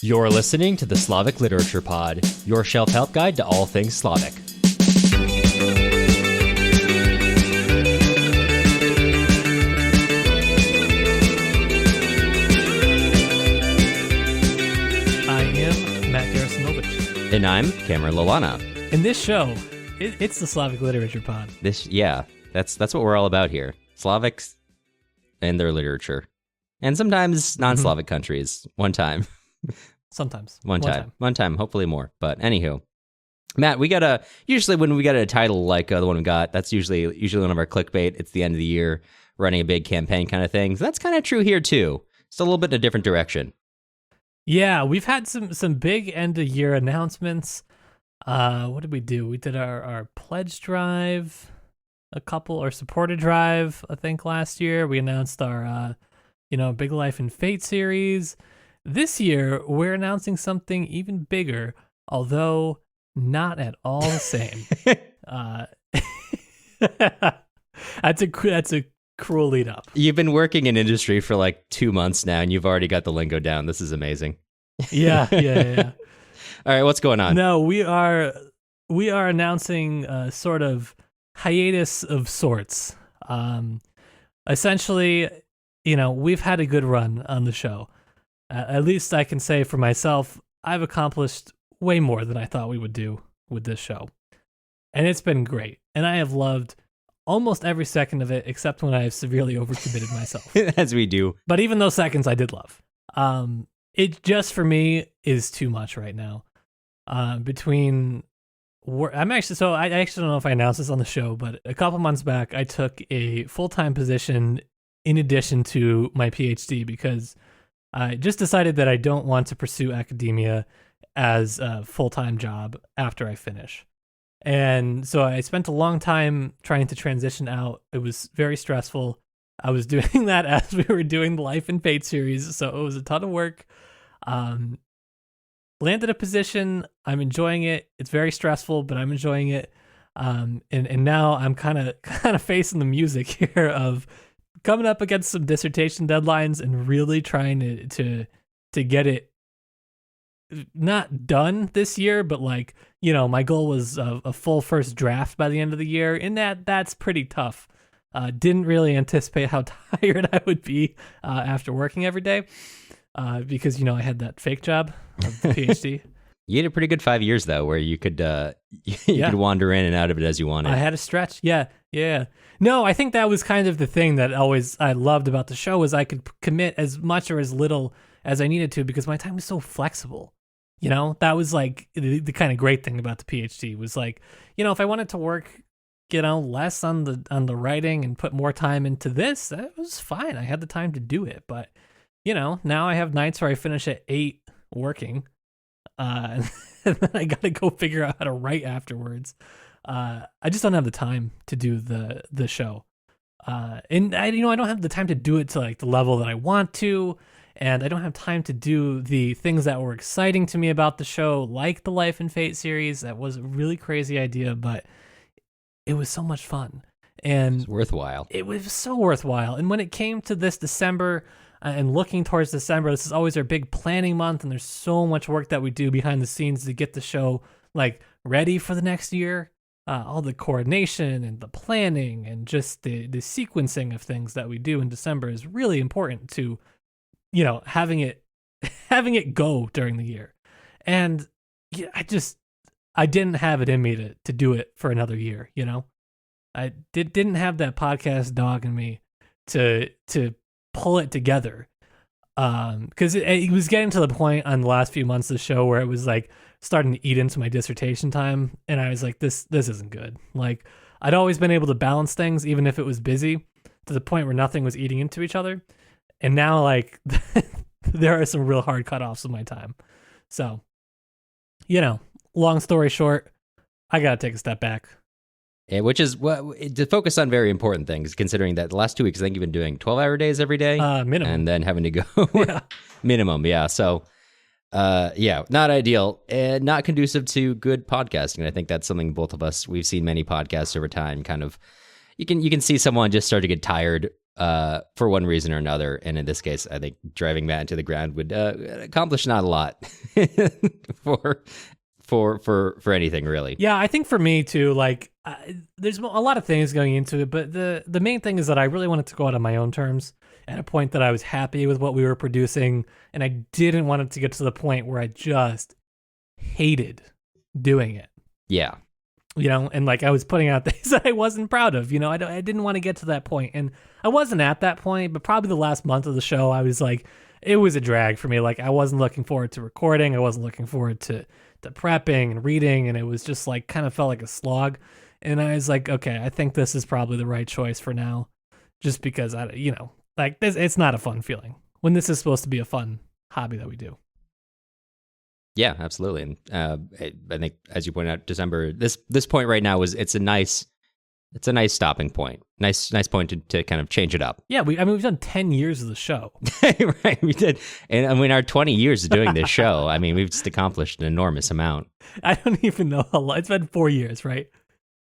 You're listening to the Slavic Literature Pod, your shelf-help guide to all things Slavic. I am Matt Gerasimowicz. And I'm Cameron Lolana. In this show, it's the Slavic Literature Pod. That's what we're all about here. Slavics and their literature. And sometimes non-Slavic countries. One time. Sometimes. One time, hopefully more. But anywho, Matt, usually when we get a title like the one we got, that's usually one of our clickbait. It's the end of the year, running a big campaign kind of thing. So that's kind of true here too. It's a little bit in a different direction. Yeah, we've had some big end of year announcements. What did we do? We did our pledge drive, our supported drive, I think last year. We announced our Big Life and Fate series. This year, we're announcing something even bigger, although not at all the same. That's a cruel lead up. You've been working in industry for like 2 months now, and you've already got the lingo down. This is amazing. Yeah. All right, what's going on? No, we are announcing sort of hiatus of sorts. Essentially, we've had a good run on the show. At least I can say for myself, I've accomplished way more than I thought we would do with this show. And it's been great. And I have loved almost every second of it, except when I have severely overcommitted myself. As we do. But even those seconds I did love. It just, for me, is too much right now. Between work, I actually don't know if I announced this on the show, but a couple months back, I took a full-time position in addition to my PhD because I just decided that I don't want to pursue academia as a full-time job after I finish. And so I spent a long time trying to transition out. It was very stressful. I was doing that as we were doing the Life and Fate series, so it was a ton of work. Landed a position. I'm enjoying it. It's very stressful, but I'm enjoying it. And now I'm kind of facing the music here of coming up against some dissertation deadlines and really trying to get it not done this year, but my goal was a full first draft by the end of the year, and that's pretty tough. Didn't really anticipate how tired I would be after working every day because I had that fake job of the PhD. You had a pretty good 5 years though, where you could could wander in and out of it as you wanted. I had a stretch. Yeah. No, I think that was kind of the thing that I loved about the show was I could commit as much or as little as I needed to because my time was so flexible. That was the kind of great thing about the PhD was if I wanted to work, less on the writing and put more time into this, that was fine. I had the time to do it. But, now I have nights where I finish at 8 working. And then I got to go figure out how to write afterwards. I just don't have the time to do the show. And I don't have the time to do it to the level that I want to. And I don't have time to do the things that were exciting to me about the show, like the Life and Fate series. That was a really crazy idea, but it was so much fun. And it's worthwhile. It was so worthwhile. And when it came to this December and looking towards December, this is always our big planning month. And there's so much work that we do behind the scenes to get the show ready for the next year. All the coordination and the planning and just the sequencing of things that we do in December is really important to, having it go during the year. And I didn't have it in me to do it for another year. I didn't have that podcast dog in me to pull it together. Because it was getting to the point on the last few months of the show where it was starting to eat into my dissertation time, and I was like, this isn't good. I'd always been able to balance things, even if it was busy, to the point where nothing was eating into each other. And now, there are some real hard cutoffs of my time. So, long story short, I got to take a step back. Yeah, which is to focus on very important things, considering that the last 2 weeks, I think you've been doing 12-hour days every day. Minimum. And then having to go yeah. Minimum, yeah. So, not ideal and not conducive to good podcasting. And I think that's something both of us, we've seen many podcasts over time, kind of, you can see someone just start to get tired for one reason or another. And in this case, I think driving Matt into the ground would accomplish not a lot for anything really. Yeah, I think for me too, like there's a lot of things going into it, but the main thing is that I really wanted to go out on my own terms at a point that I was happy with what we were producing, and I didn't want it to get to the point where I just hated doing it. Yeah. And like I was putting out things that I wasn't proud of. I didn't want to get to that point, and I wasn't at that point. But probably the last month of the show, I was like, it was a drag for me. Like I wasn't looking forward to recording. I wasn't looking forward to prepping and reading, and it was just like kind of felt like a slog. And I was like, okay, I think this is probably the right choice for now, just because like this, it's not a fun feeling when this is supposed to be a fun hobby that we do. Yeah, absolutely. And I think, as you pointed out, December, this point right now it's a nice stopping point. Nice point to kind of change it up. Yeah, we've done 10 years of the show. Right, we did. And I mean, our 20 years of doing this show, I mean, we've just accomplished an enormous amount. I don't even know how long. It's been 4 years, right?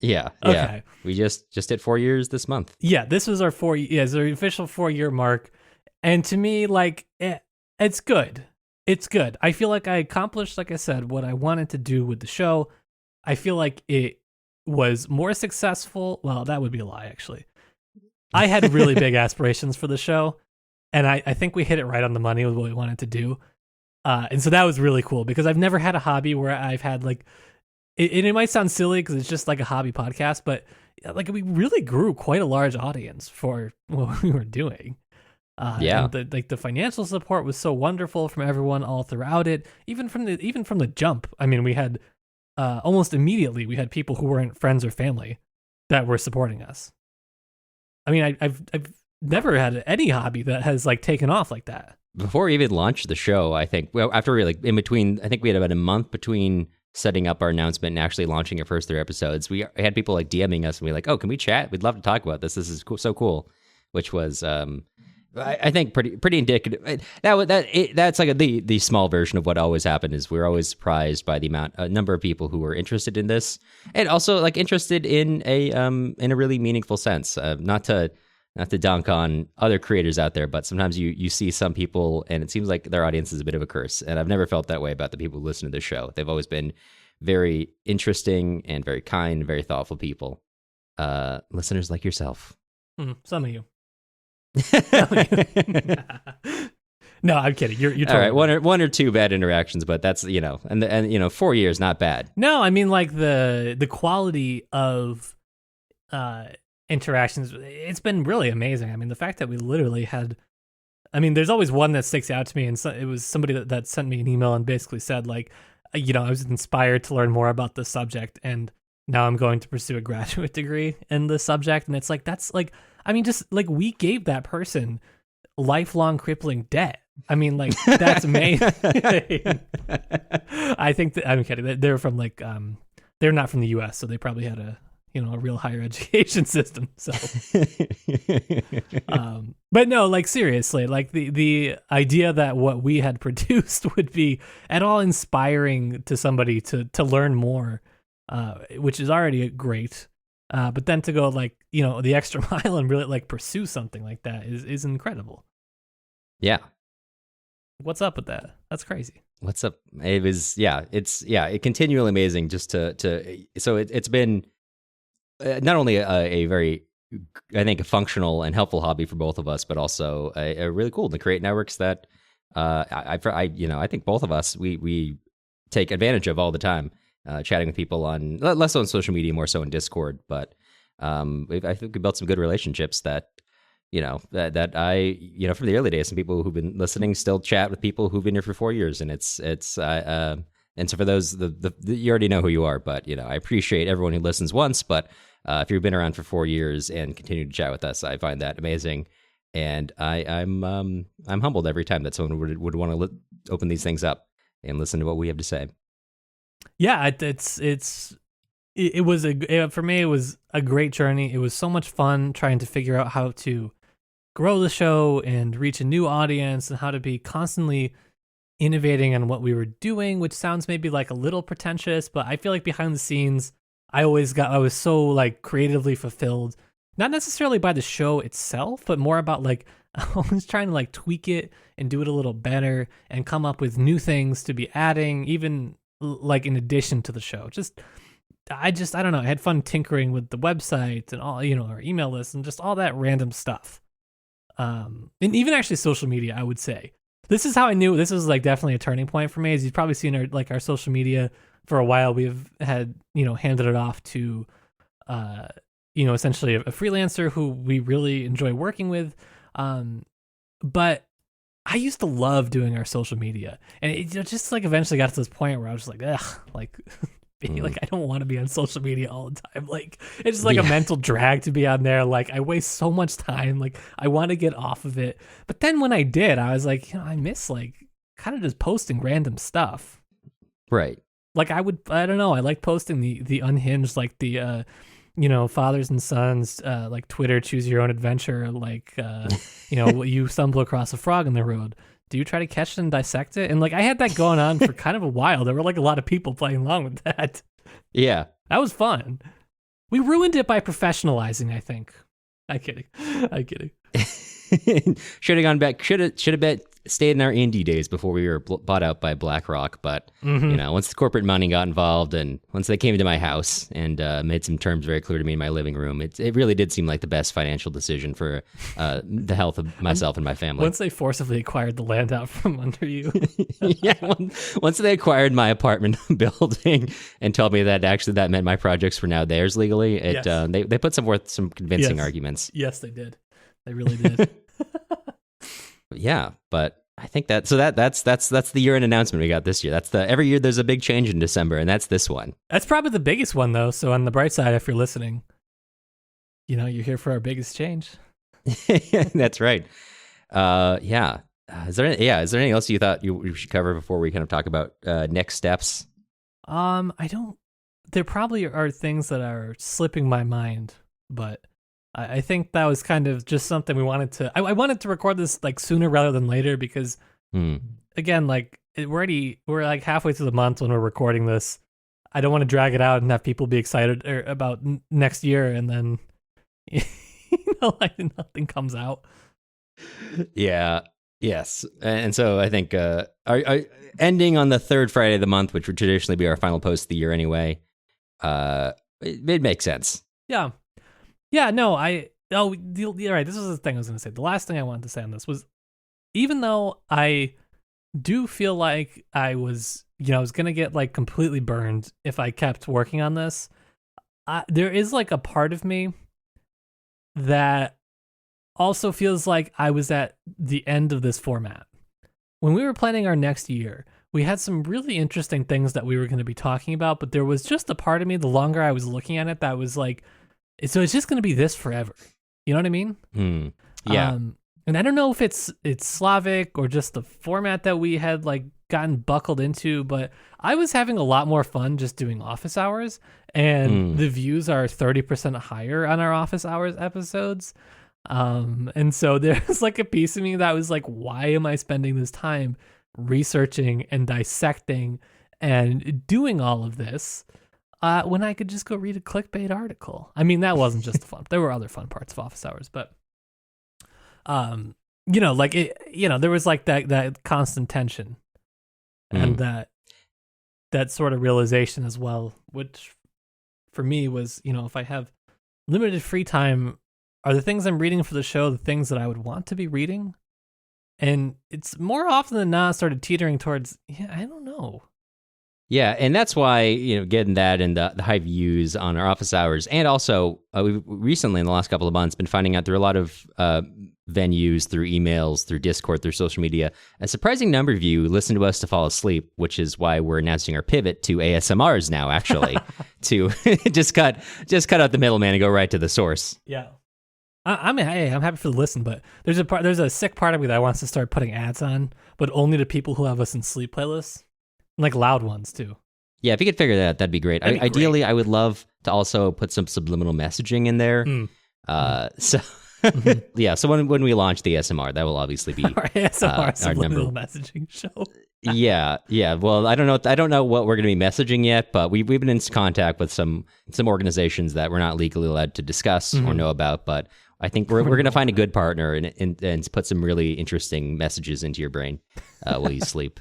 Yeah. Okay. We just hit 4 years this month. Yeah, this was our it's our official 4-year mark. And to me, like, it's good. It's good. I feel like I accomplished, like I said, what I wanted to do with the show. I feel like it was more successful. Well, that would be a lie, actually. I had really big aspirations for the show, and I think we hit it right on the money with what we wanted to do. And so that was really cool, because I've never had a hobby where I've had like, it might sound silly because it's just like a hobby podcast, but like we really grew quite a large audience for what we were doing. And the financial support was so wonderful from everyone all throughout it, even from the jump. I mean, we had almost immediately we had people who weren't friends or family that were supporting us. I mean, I've never had any hobby that has like taken off like that. Before we even launched the show, I think, well, after we in between, I think we had about a month between setting up our announcement and actually launching our first 3 episodes. We had people like DMing us and we were like, oh, can we chat? We'd love to talk about this. This is cool, so cool, which was I think pretty indicative. That's like the small version of what always happened. Is we're always surprised by the number of people who were interested in this, and also like interested in a really meaningful sense. Not to dunk on other creators out there, but sometimes you see some people and it seems like their audience is a bit of a curse. And I've never felt that way about the people who listen to this show. They've always been very interesting and very kind, very thoughtful people. Listeners like yourself. Some of you. No, I'm kidding. You're totally all right. One or two bad interactions, but that's and 4 years not bad. No, I mean like the quality of interactions. It's been really amazing. I mean, the fact that we literally had. I mean, there's always one that sticks out to me, and it was somebody that sent me an email and basically said like, I was inspired to learn more about this subject, and now I'm going to pursue a graduate degree in the subject. And it's like that's like. I mean, just like we gave that person lifelong crippling debt. I mean, like that's amazing. I think that I'm kidding. They're from like they're not from the U.S., so they probably had a real higher education system. So, but no, like seriously, like the idea that what we had produced would be at all inspiring to somebody to learn more, which is already great. But then to go like, the extra mile and really like pursue something like that is incredible. Yeah. What's up with that? That's crazy. What's up? It was, it continually amazing just so it's been not only a very, I think, a functional and helpful hobby for both of us, but also a really cool to create networks that I think both of us, we take advantage of all the time. Chatting with people on less so on social media, more so in Discord, but I think we built some good relationships that that I from the early days, some people who've been listening still chat with people who've been here for 4 years, and it's and so for those you already know who you are, but I appreciate everyone who listens once, but if you've been around for 4 years and continue to chat with us, I find that amazing, and I'm humbled every time that someone would want to open these things up and listen to what we have to say. Yeah, it was for me, it was a great journey. It was so much fun trying to figure out how to grow the show and reach a new audience and how to be constantly innovating on what we were doing, which sounds maybe like a little pretentious, but I feel like behind the scenes, I was so like creatively fulfilled Not necessarily by the show itself, but more about like always trying to like tweak it and do it a little better and come up with new things to be adding, even like in addition to the show. I don't know. I had fun tinkering with the website and all, our email list and just all that random stuff. And even actually social media, I would say. This is how I knew this was like definitely a turning point for me. As you've probably seen our social media for a while, we've had, handed it off to, essentially a freelancer who we really enjoy working with. But I used to love doing our social media, and it just like eventually got to this point where I was just like, ugh, like, like I don't want to be on social media all the time. Like it's just like a mental drag to be on there. Like I waste so much time. Like I want to get off of it. But then when I did, I was like, I miss like kind of just posting random stuff. Right. Like I don't know. I like posting the unhinged, like the, fathers and sons, like Twitter, choose your own adventure. Like, you stumble across a frog in the road. Do you try to catch it and dissect it? And like I had that going on for kind of a while. There were like a lot of people playing along with that. Yeah. That was fun. We ruined it by professionalizing, I think. I'm kidding. Should have gone back. Should have stayed in our indie days before we were bought out by BlackRock. But once the corporate money got involved, and once they came into my house and made some terms very clear to me in my living room, it really did seem like the best financial decision for the health of myself and my family. Once they forcibly acquired the land out from under you. Yeah. Once they acquired my apartment building and told me that actually that meant my projects were now theirs legally, they put forth some convincing arguments. Yes, they did. They really did. Yeah, but I think that's the year-end announcement we got this year. Every year there's a big change in December, and that's this one. That's probably the biggest one, though. So on the bright side, if you're listening, you're here for our biggest change. That's right. Yeah. Is there anything else you thought we should cover before we kind of talk about next steps? I don't. There probably are things that are slipping my mind, but I think that was kind of just something we wanted to. I wanted to record this like sooner rather than later because, again, like we're like halfway through the month when we're recording this. I don't want to drag it out and have people be excited about next year, and then like nothing comes out. Yeah. Yes. And so I think our ending on the third Friday of the month, which would traditionally be our final post of the year anyway, it makes sense. Yeah. Yeah, no, you're right. This was the thing I was going to say. The last thing I wanted to say on this was, even though I do feel like I was going to get like completely burned if I kept working on this, there is like a part of me that also feels like I was at the end of this format. When we were planning our next year, we had some really interesting things that we were going to be talking about, but there was just a part of me, the longer I was looking at it, that was like, so it's just going to be this forever. You know what I mean? Yeah. And I don't know if it's Slavic or just the format that we had like gotten buckled into, but I was having a lot more fun just doing office hours, and the views are 30% higher on our office hours episodes. And so there's like a piece of me that was like, why am I spending this time researching and dissecting and doing all of this when I could just go read a clickbait article? I mean, that wasn't just the fun. There were other fun parts of office hours, but like it, there was like that constant tension and that sort of realization as well, which for me was, if I have limited free time, are the things I'm reading for the show the things that I would want to be reading? And it's more often than not started teetering towards, I don't know. Yeah, and that's why, getting that and the high views on our office hours, and also we've recently in the last couple of months been finding out through a lot of venues, through emails, through Discord, through social media, a surprising number of you listen to us to fall asleep, which is why we're announcing our pivot to ASMRs now, actually, to just cut out the middleman and go right to the source. Yeah. I'm happy for the listen, but there's a sick part of me that wants to start putting ads on, but only to people who have us in sleep playlists, and like loud ones too. Yeah, if you could figure that out, that'd be great. Ideally, I would love to also put some subliminal messaging in there. So yeah, so when we launch the ASMR, that will obviously be our ASMR subliminal messaging show. Yeah. Well, I don't know what we're going to be messaging yet, but we've been in contact with some organizations that we're not legally allowed to discuss or know about. But I think we're going to find a good partner and put some really interesting messages into your brain while you sleep.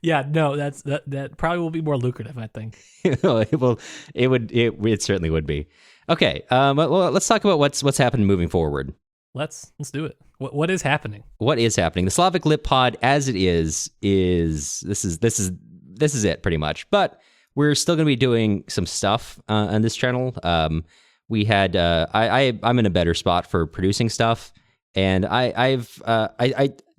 Yeah, no, that probably will be more lucrative, I think. It certainly would be. Okay. Well, let's talk about what's happened moving forward. Let's do it. What is happening? What is happening? The Slavic Lit Pod, as it is this is it pretty much. But we're still going to be doing some stuff on this channel. We had I'm in a better spot for producing stuff, and I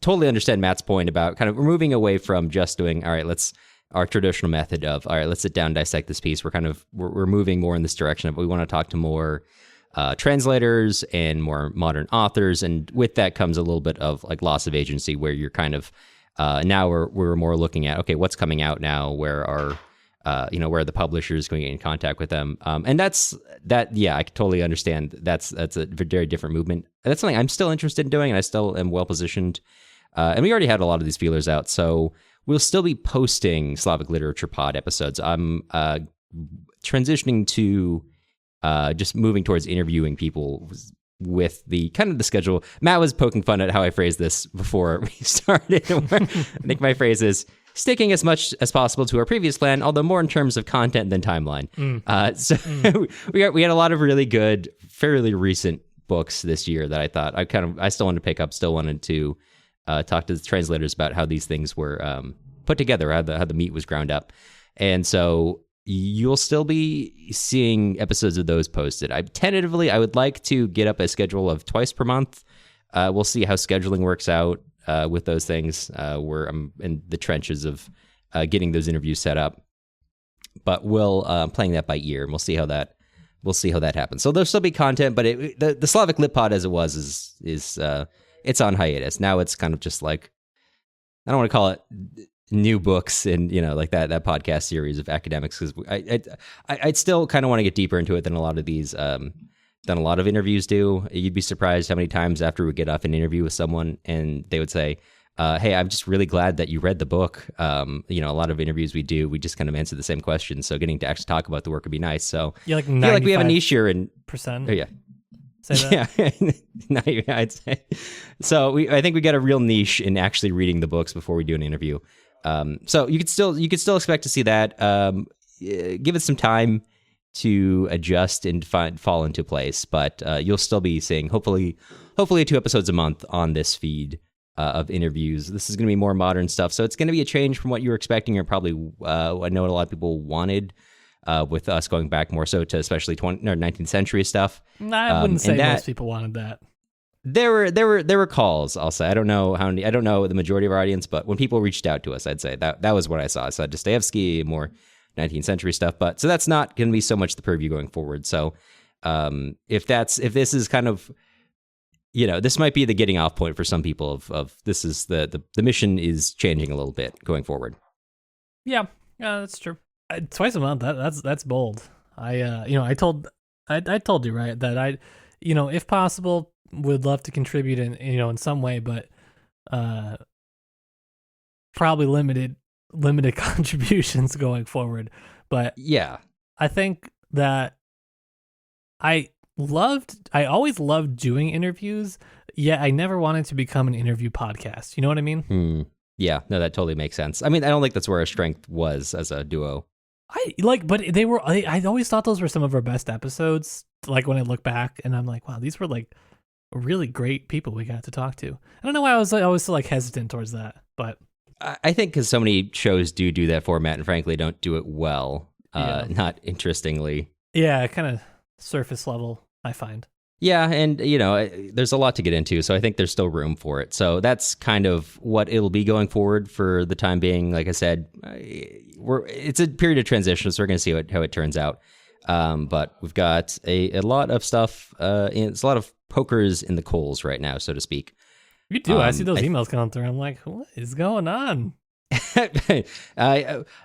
totally understand Matt's point about kind of moving away from just doing our traditional method of let's sit down and dissect this piece. We're moving more in this direction of we want to talk to more translators and more modern authors, and with that comes a little bit of like loss of agency, where you're kind of now we're more looking at what's coming out now, where are the publishers going to get in contact with them, and I can totally understand that's a very different movement. That's something I'm still interested in doing, and I still am well positioned, and we already had a lot of these feelers out, so we'll still be posting Slavic Literature Pod episodes. I'm transitioning to just moving towards interviewing people with the kind of the schedule. Matt was poking fun at how I phrased this before we started. I think my phrase is sticking as much as possible to our previous plan, although more in terms of content than timeline. We had a lot of really good, fairly recent books this year that I thought I still wanted to pick up, still wanted to talk to the translators about how these things were put together, how the meat was ground up. And so you'll still be seeing episodes of those posted. I would like to get up a schedule of twice per month. We'll see how scheduling works out with those things, where I'm in the trenches of getting those interviews set up. But we'll playing that by ear, and we'll see how that happens. So there'll still be content, but the Slavic Lit Pod as it was is it's on hiatus. Now it's kind of just like, I don't want to call it new books and like that podcast series of academics, because I'd still kind of want to get deeper into it than a lot of these than a lot of interviews do. You'd be surprised how many times after we get off an interview with someone and they would say, hey, I'm just really glad that you read the book. A lot of interviews we do, we just kind of answer the same questions, so getting to actually talk about the work would be nice. So yeah, like I feel like we have a niche here, and percent. Oh, yeah. Say that? Yeah, I'd say. So I think we got a real niche in actually reading the books before we do an interview. So you could still expect to see that. Give it some time to adjust and fall into place, but you'll still be seeing hopefully 2 episodes a month on this feed of interviews. This is going to be more modern stuff, so it's going to be a change from what you were expecting, or probably I know what a lot of people wanted. With us going back more so to especially 19th century stuff. I wouldn't say most people wanted that. There were calls, I'll say. I don't know the majority of our audience, but when people reached out to us, I'd say that was what I saw. I saw Dostoevsky, more 19th century stuff, but so that's not going to be so much the purview going forward. So if this is kind of, this might be the getting off point for some people of this is the mission is changing a little bit going forward. Yeah, that's true. Twice a month, that's bold. I told you, right, that I, if possible, would love to contribute in some way, but probably limited contributions going forward. But yeah, I think that I always loved doing interviews, yet I never wanted to become an interview podcast. You know what I mean? Yeah, no, that totally makes sense. I mean, I don't think that's where our strength was as a duo. But they were. I always thought those were some of our best episodes. Like when I look back, and I'm like, wow, these were like really great people we got to talk to. I don't know why I was always so like hesitant towards that, but I think because so many shows do that format, and frankly, don't do it well. Not interestingly. Yeah, kind of surface level, I find. Yeah, and there's a lot to get into, so I think there's still room for it. So that's kind of what it'll be going forward for the time being. Like I said, it's a period of transition, so we're going to see how it turns out. But we've got a lot of stuff. It's a lot of pokers in the coals right now, so to speak. You do. I see those emails coming through. I'm like, what is going on?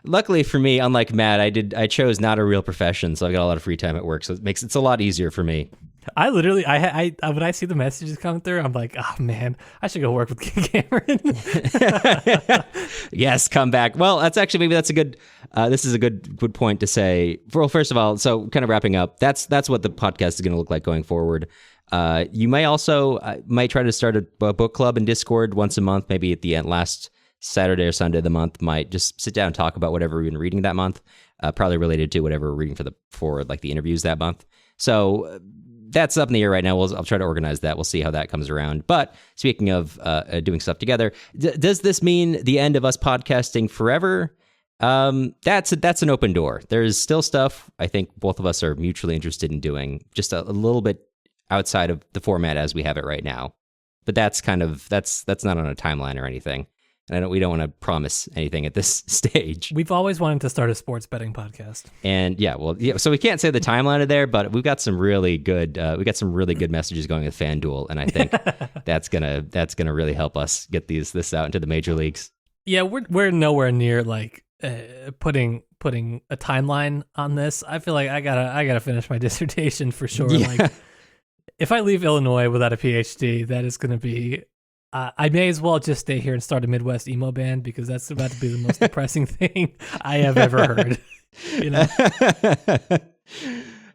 Luckily for me, unlike Matt, I chose not a real profession, so I got a lot of free time at work, so it's a lot easier for me. I literally, when I see the messages come through, I'm like, oh man, I should go work with Cameron. Yes, come back. Well, maybe that's a good. This is a good point to say. Well, first of all, so kind of wrapping up. That's what the podcast is going to look like going forward. You may also might try to start a book club in Discord once a month, maybe at the end, last Saturday or Sunday of the month. Might just sit down and talk about whatever we've been reading that month, probably related to whatever we're reading for like the interviews that month. So that's up in the air right now. I'll try to organize that. We'll see how that comes around. But speaking of doing stuff together, does this mean the end of us podcasting forever? That's an open door. There's still stuff I think both of us are mutually interested in doing, just a little bit outside of the format as we have it right now. But that's not on a timeline or anything. And we don't want to promise anything at this stage. We've always wanted to start a sports betting podcast. And so we can't say the timeline of there, but we've got some really good messages going with FanDuel, and I think that's gonna really help us get this out into the major leagues. Yeah, we're nowhere near like putting a timeline on this. I feel like I gotta finish my dissertation for sure. Yeah. Like, if I leave Illinois without a PhD, that is gonna be. I may as well just stay here and start a Midwest emo band, because that's about to be the most depressing thing I have ever heard. You know?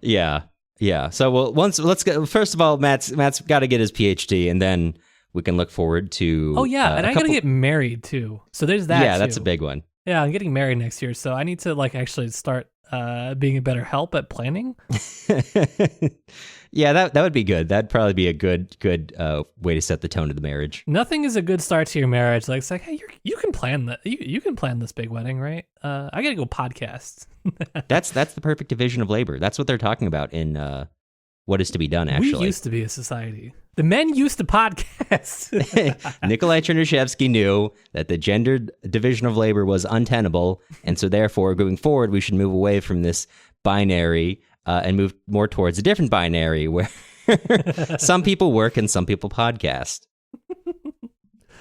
Yeah. So let's go. First of all, Matt's got to get his PhD, and then we can look forward to. Oh yeah, and I got to get married too. So there's that. Yeah, too. That's a big one. Yeah, I'm getting married next year, so I need to like actually start being a better help at planning. Yeah, that would be good. That'd probably be a good way to set the tone of the marriage. Nothing is a good start to your marriage. Like, it's like, hey, you can plan that. You can plan this big wedding, right? I gotta go podcast. That's the perfect division of labor. That's what they're talking about in What Is to Be Done. Actually, we used to be a society. The men used to podcast. Nikolai Chernyshevsky knew that the gendered division of labor was untenable, and so therefore, going forward, we should move away from this binary. And move more towards a different binary where some people work and some people podcast.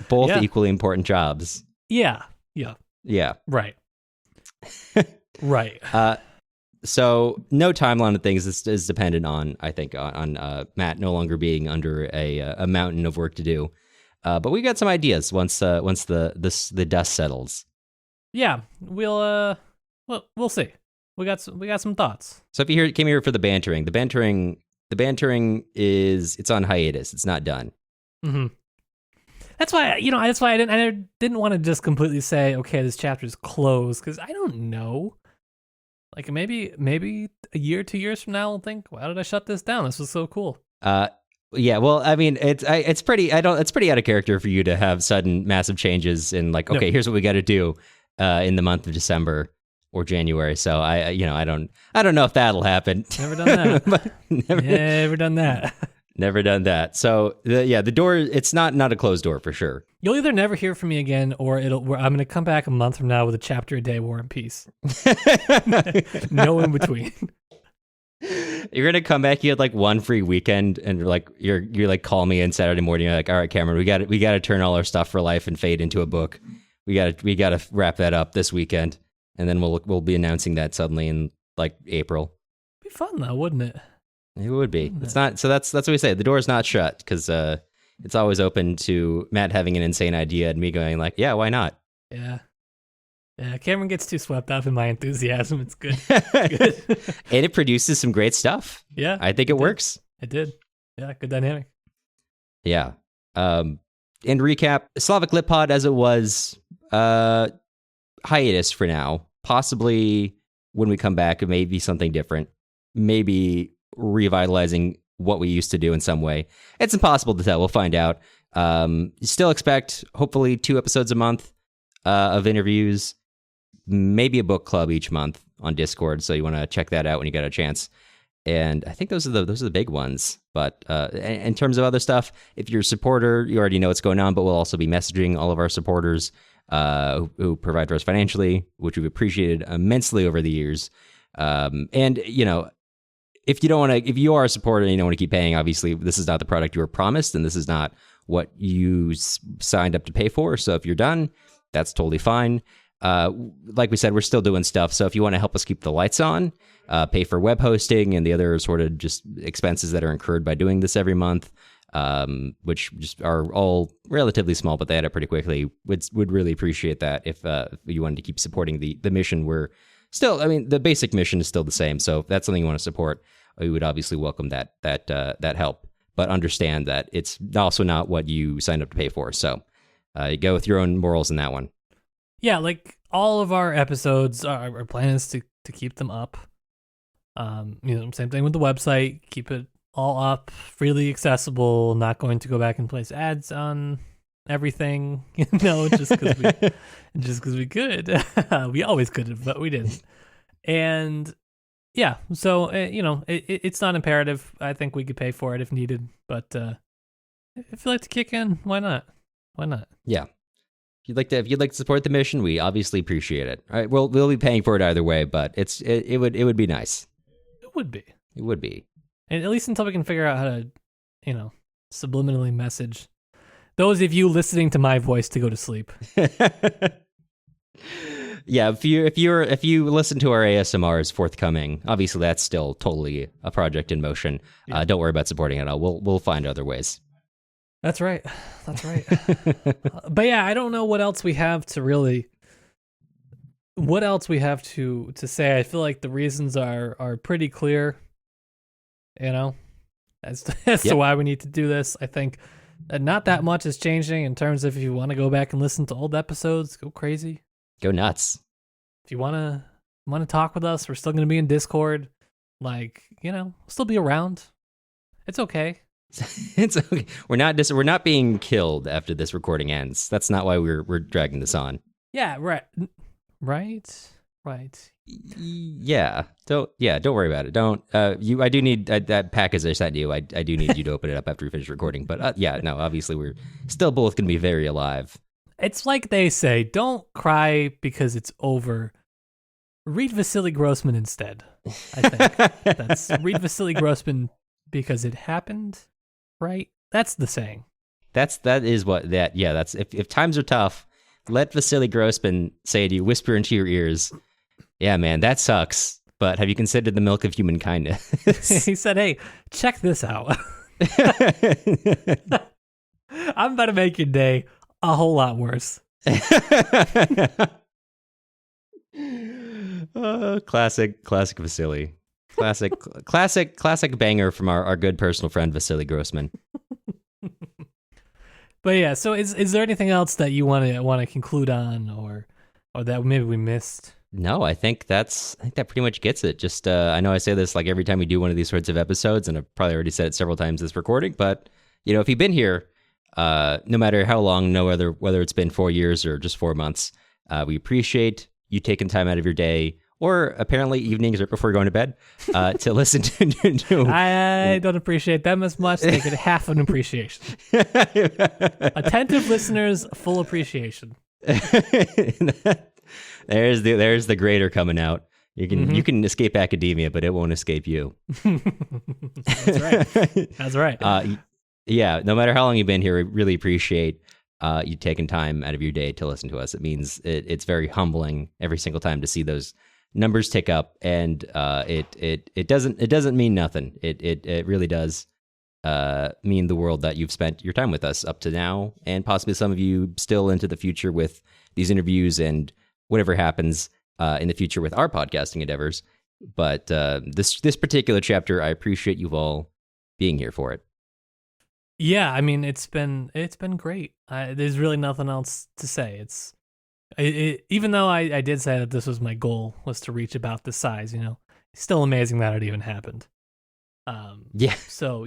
Both equally important jobs. Yeah. Right. Right. So no timeline of things is dependent on, I think, on Matt no longer being under a mountain of work to do. But we got some ideas once the dust settles. Yeah, we'll see. We got some thoughts. So if you came here for the bantering it's on hiatus. It's not done. Mm-hmm. That's why I didn't want to just completely say, okay, this chapter is closed, because I don't know. Like maybe a year, 2 years from now, I'll think, why did I shut this down? This was so cool. Yeah. Well, I mean, it's pretty out of character for you to have sudden massive changes in like, okay, here's what we got to do in the month of December or January. So I don't know if that'll happen. Never done that. Never done that. Never done that. So the door, it's not a closed door for sure. You'll either never hear from me again, or I'm going to come back a month from now with a chapter a day, War and Peace. No in between. You're gonna come back. You had like one free weekend, and you're like call me in Saturday morning. You're like, all right, Cameron, we got to turn all our stuff for life and fade into a book. We got to wrap that up this weekend. And then we'll be announcing that suddenly in like April. It'd be fun though, wouldn't it? It would be. It's not. So that's what we say. The door's not shut, because it's always open to Matt having an insane idea and me going like, yeah, why not? Yeah. Cameron gets too swept up in my enthusiasm. It's good. Good. And it produces some great stuff. Yeah, I think it works. It did. Yeah, good dynamic. Yeah. In recap, Slavic Lit Pod as it was. Hiatus for now. Possibly when we come back, it may be something different. Maybe revitalizing what we used to do in some way. It's impossible to tell. We'll find out. Still expect hopefully 2 episodes a month of interviews. Maybe a book club each month on Discord. So you want to check that out when you get a chance. And I think those are the big ones. But in terms of other stuff, if you're a supporter, you already know what's going on. But we'll also be messaging all of our supporters who provide for us financially, which we've appreciated immensely over the years. And if you are a supporter and you don't want to keep paying, obviously this is not the product you were promised, and this is not what you signed up to pay for. So if you're done, that's totally fine. like we said, we're still doing stuff. So if you want to help us keep the lights on, pay for web hosting and the other sort of just expenses that are incurred by doing this every month, which just are all relatively small, but they add up pretty quickly, would really appreciate that if you wanted to keep supporting the mission. We're still, I mean, the basic mission is still the same. So if that's something you want to support, we would obviously welcome that help. But understand that it's also not what you signed up to pay for. So you go with your own morals in that one. Yeah, like all of our episodes, our plan is to keep them up. Same thing with the website. Keep it all up, freely accessible. Not going to go back and place ads on everything, just because we could. We always could, but we didn't. And yeah, so it's not imperative. I think we could pay for it if needed, but if you'd like to kick in, why not? Why not? Yeah. If you'd like to support the mission, we obviously appreciate it. All right, we'll be paying for it either way, but it would be nice. It would be. It would be. And at least until we can figure out how to, subliminally message those of you listening to my voice to go to sleep. Yeah, if you listen to our ASMRs forthcoming, obviously that's still totally a project in motion. Yeah. Don't worry about supporting it. We'll find other ways. That's right. But yeah, I don't know what else we have to say. I feel like the reasons are pretty clear, as to why we need to do this. I think not that much is changing in terms of if you want to go back and listen to old episodes, go crazy. Go nuts. If you want to talk with us, we're still going to be in Discord. We'll still be around. It's okay. It's okay. We're not being killed after this recording ends. That's not why we're dragging this on. Yeah, right. Yeah. Don't worry about it. Don't I do need that package I sent you. I do need you to open it up after we finish recording. But obviously we're still both going to be very alive. It's like they say, don't cry because it's over. Read Vasily Grossman instead. I think that's read Vasily Grossman because it happened. Right? That's the saying. That's if times are tough, let Vasily Grossman say to you, whisper into your ears, yeah, man, that sucks, but have you considered the milk of human kindness? He said, hey, check this out. I'm about to make your day a whole lot worse. Classic Vasily. Classic banger from our good personal friend Vasily Grossman. But yeah, so is there anything else that you want to conclude on, or that maybe we missed? No, I think that pretty much gets it. Just I know I say this like every time we do one of these sorts of episodes, and I've probably already said it several times this recording, but if you've been here, no matter how long, whether it's been 4 years or just 4 months, we appreciate you taking time out of your day, or apparently evenings right before going to bed, to listen to. I don't appreciate them as much. They get half an appreciation. Attentive listeners, full appreciation. There's the grader coming out. You can escape academia, but it won't escape you. That's right. Yeah, no matter how long you've been here, we really appreciate you taking time out of your day to listen to us. It means it's very humbling every single time to see those numbers tick up, and it doesn't mean nothing. It really does mean the world that you've spent your time with us up to now, and possibly some of you still into the future with these interviews and whatever happens in the future with our podcasting endeavors. But this particular chapter, I appreciate you all being here for it. Yeah, I mean, it's been great. There's really nothing else to say. Even though I did say that this was my goal, was to reach about this size, it's still amazing that it even happened. Yeah. So,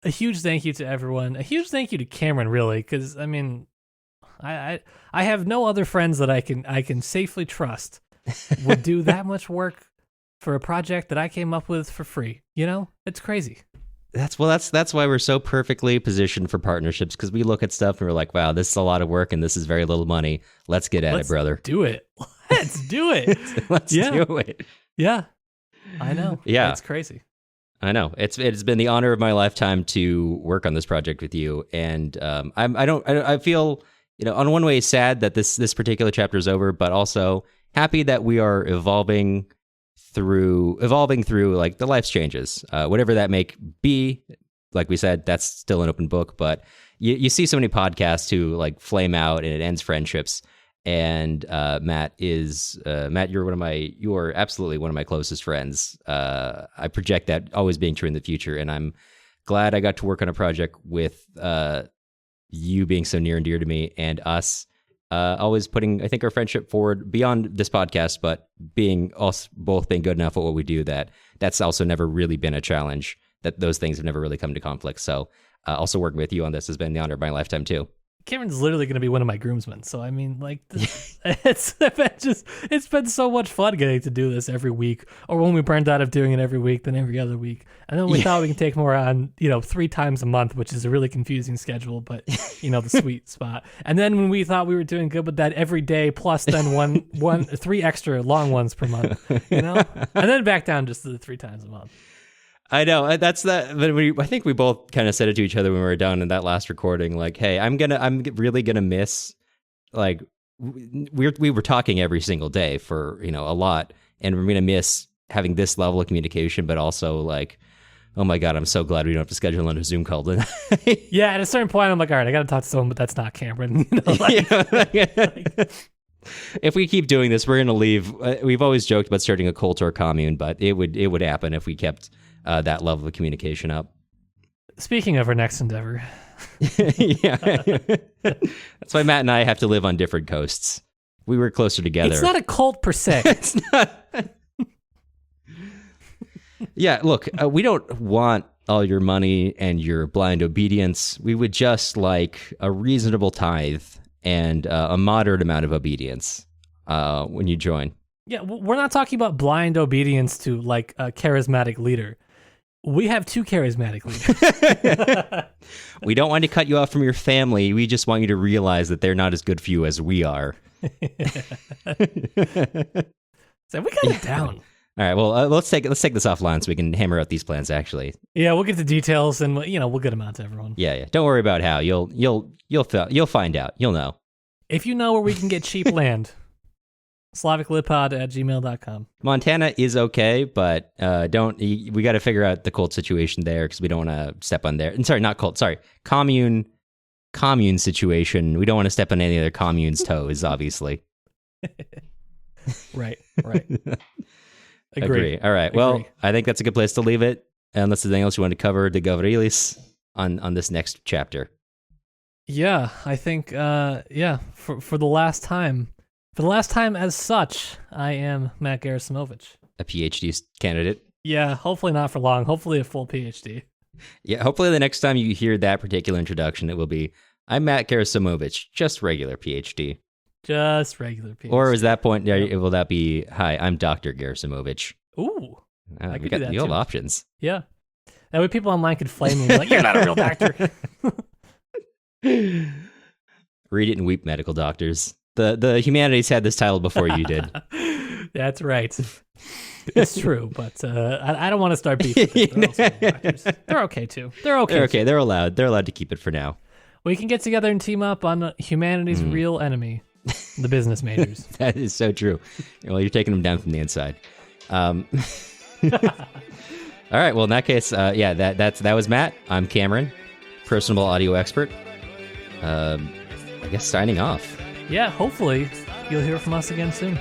a huge thank you to everyone. A huge thank you to Cameron, really, because, I mean, I have no other friends that I can safely trust would do that much work for a project that I came up with for free. It's crazy. That's why we're so perfectly positioned for partnerships, because we look at stuff and we're like, wow, this is a lot of work and this is very little money. Let's get at it, brother. Do it. Let's do it. Let's do it. Yeah. I know. Yeah. It's crazy. I know. It's been the honor of my lifetime to work on this project with you, and I feel on one way, sad that this particular chapter is over, but also happy that we are evolving through like the life's changes, whatever that may be. Like we said, that's still an open book, but you see so many podcasts who like flame out and it ends friendships. And Matt, you're absolutely one of my closest friends. I project that always being true in the future, and I'm glad I got to work on a project with you being so near and dear to me, and us always putting, I think, our friendship forward beyond this podcast, but both being good enough at what we do, that's also never really been a challenge, that those things have never really come to conflict. So also working with you on this has been the honor of my lifetime too. Cameron's literally going to be one of my groomsmen. So, I mean, like, it's been so much fun getting to do this every week. Or when we burned out of doing it every week, then every other week. And then we thought we can take more on, 3 times a month, which is a really confusing schedule, but, the sweet spot. And then when we thought we were doing good with that every day, plus then 3 extra long ones per month, And then back down just to the 3 times a month. I know that's that. But I think we both kind of said it to each other when we were done in that last recording. Like, hey, I'm really gonna miss. Like, we were talking every single day for a lot, and we're gonna miss having this level of communication. But also, like, oh my god, I'm so glad we don't have to schedule another Zoom call tonight. Yeah, at a certain point, I'm like, all right, I gotta talk to someone, but that's not Cameron. If we keep doing this, we're gonna leave. We've always joked about starting a cult or a commune, but it would happen if we kept that level of communication up. Speaking of our next endeavor. Yeah. That's why Matt and I have to live on different coasts. We were closer together. It's not a cult per se. It's not. Yeah, look, we don't want all your money and your blind obedience. We would just like a reasonable tithe and a moderate amount of obedience when you join. Yeah, we're not talking about blind obedience to like a charismatic leader. We have 2 charismatic leaders. We don't want to cut you off from your family. We just want you to realize that they're not as good for you as we are. So we got it down. All right. Well, let's take this offline so we can hammer out these plans. Actually. Yeah, we'll get the details and we'll get them out to everyone. Yeah. Don't worry about how. You'll find out. You'll know. If you know where we can get cheap land. SlavicLibPod@gmail.com. Montana is okay, but we got to figure out the cult situation there because we don't want to step on there. And sorry, not cult. Sorry, commune situation. We don't want to step on any other commune's toes, obviously. Right. Agree. All right. Well, I think that's a good place to leave it. Unless there's anything else you want to cover, de Gavrilis, on this next chapter. Yeah, I think. For the last time. For the last time as such, I am Matt Gerasimovich. A PhD candidate. Yeah, hopefully not for long. Hopefully a full PhD. Yeah, hopefully the next time you hear that particular introduction, it will be, I'm Matt Gerasimovich, just regular PhD. Just regular PhD. Or is that point, will that be, hi, I'm Dr. Gerasimovich. Ooh, I we could got do that the old too. Options. Yeah. That way people online could flame me and be like, you're not a real doctor. Read it and weep, medical doctors. The humanities had this title before you did. That's right. It's true, but I don't want to start beefing. They're also doctors. They're okay too. They're okay. They're allowed. They're allowed to keep it for now. We can get together and team up on humanity's real enemy, the business majors. That is so true. Well, you're taking them down from the inside. All right. Well, in that case, that was Matt. I'm Cameron, personable audio expert. I guess signing off. Yeah, hopefully you'll hear from us again soon.